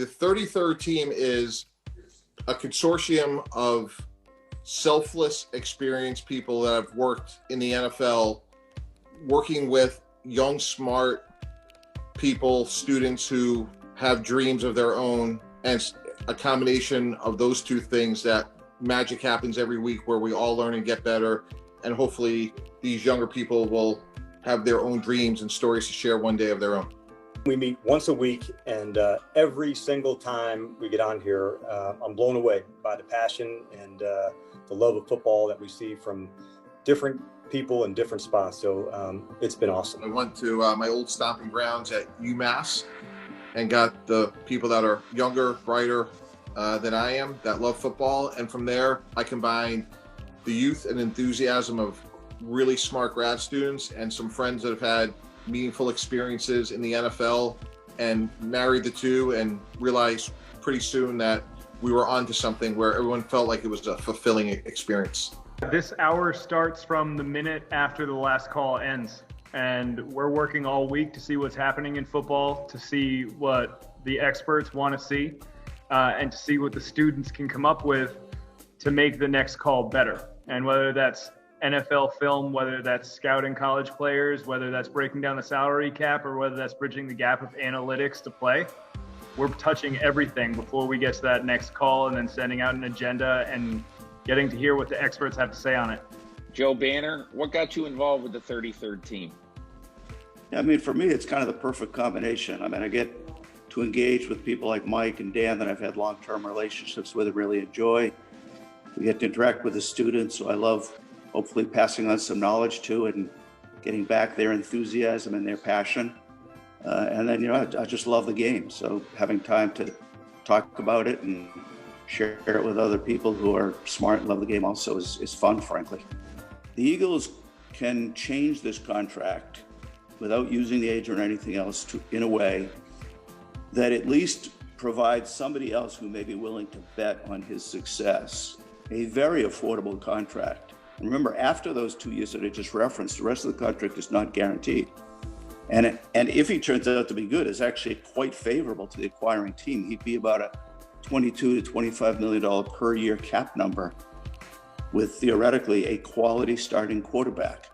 The 33rd team is a consortium of selfless, experienced people that have worked in the NFL, working with young, smart people, students who have dreams of their own, and a combination of those two things that magic happens every week where we all learn and get better. And hopefully these younger people will have their own dreams and stories to share one day of their own. We meet once a week, and every single time we get on here, I'm blown away by the passion and the love of football that we see from different people in different spots. So it's been awesome. I went to my old stomping grounds at UMass and got the people that are younger, brighter than I am, that love football. And from there, I combined the youth and enthusiasm of really smart grad students and some friends that have had meaningful experiences in the NFL, and married the two and realized pretty soon that we were onto something where everyone felt like it was a fulfilling experience. This hour starts from the minute after the last call ends, and we're working all week to see what's happening in football, to see what the experts want to see, and to see what the students can come up with to make the next call better. And whether that's NFL film, whether that's scouting college players, whether that's breaking down the salary cap, or whether that's bridging the gap of analytics to play, we're touching everything before we get to that next call, and then sending out an agenda and getting to hear what the experts have to say on it. Joe Banner, what got you involved with the 33rd team? I mean, for me, it's kind of the perfect combination. I mean, I get to engage with people like Mike and Dan that I've had long-term relationships with and really enjoy. We get to interact with the students, so I love hopefully passing on some knowledge to and getting back their enthusiasm and their passion. And then, I just love the game. So having time to talk about it and share it with other people who are smart and love the game also is fun, frankly. The Eagles can change this contract without using the age or anything else in a way that at least provides somebody else who may be willing to bet on his success a very affordable contract. And remember, after those 2 years that I just referenced, the rest of the contract is not guaranteed. And if he turns out to be good, it's actually quite favorable to the acquiring team. He'd be about a $22 to $25 million per year cap number with theoretically a quality starting quarterback.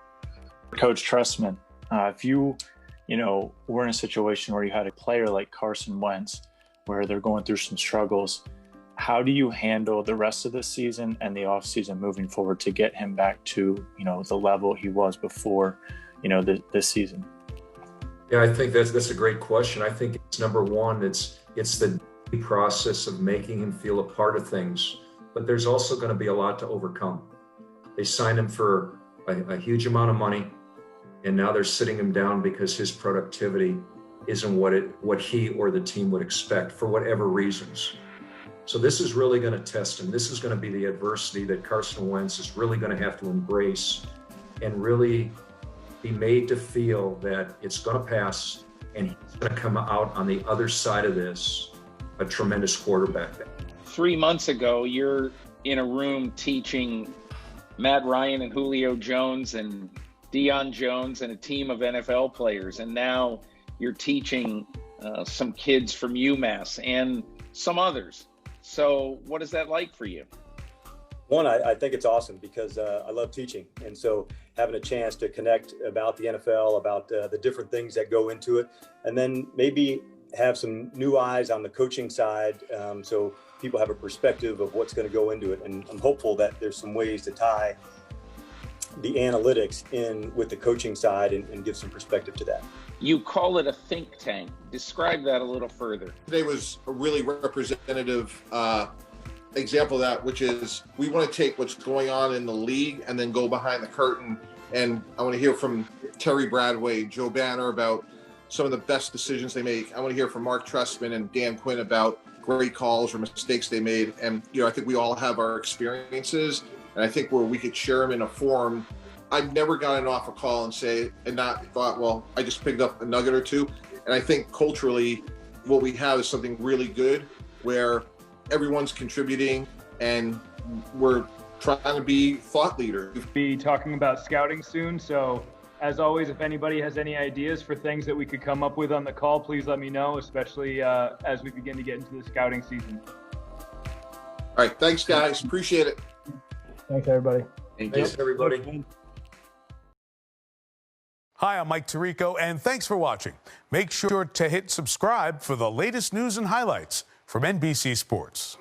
Coach Trestman, if you were in a situation where you had a player like Carson Wentz, where they're going through some struggles, how do you handle the rest of the season and the offseason moving forward to get him back to, the level he was before, this season? Yeah, I think that's a great question. I think it's number one, it's the process of making him feel a part of things, but there's also going to be a lot to overcome. They signed him for a huge amount of money, and now they're sitting him down because his productivity isn't what he or the team would expect for whatever reasons. So this is really going to test him. This is going to be the adversity that Carson Wentz is really going to have to embrace and really be made to feel that it's going to pass and he's going to come out on the other side of this a tremendous quarterback. 3 months ago, you're in a room teaching Matt Ryan and Julio Jones and Deion Jones and a team of NFL players. And now you're teaching some kids from UMass and some others. So what is that like for you? One, I think it's awesome because I love teaching. And so having a chance to connect about the NFL, about the different things that go into it, and then maybe have some new eyes on the coaching side, so people have a perspective of what's going to go into it. And I'm hopeful that there's some ways to tie the analytics in with the coaching side and give some perspective to that. You call it a think tank. Describe that a little further. Today was a really representative example of that, which is we want to take what's going on in the league and then go behind the curtain. And I want to hear from Terry Bradway, Joe Banner about some of the best decisions they make. I want to hear from Mark Trestman and Dan Quinn about great calls or mistakes they made. And, I think we all have our experiences. And I think where we could share them in a forum, I've never gotten off a call and not thought, well, I just picked up a nugget or two. And I think culturally, what we have is something really good where everyone's contributing and we're trying to be thought leaders. We'll be talking about scouting soon, so As always, if anybody has any ideas for things that we could come up with on the call, please let me know, especially as we begin to get into the scouting season. All right. Thanks, guys. Appreciate it. Thanks, everybody. Thanks, everybody. Hi, I'm Mike Tirico, and thanks for watching. Make sure to hit subscribe for the latest news and highlights from NBC Sports.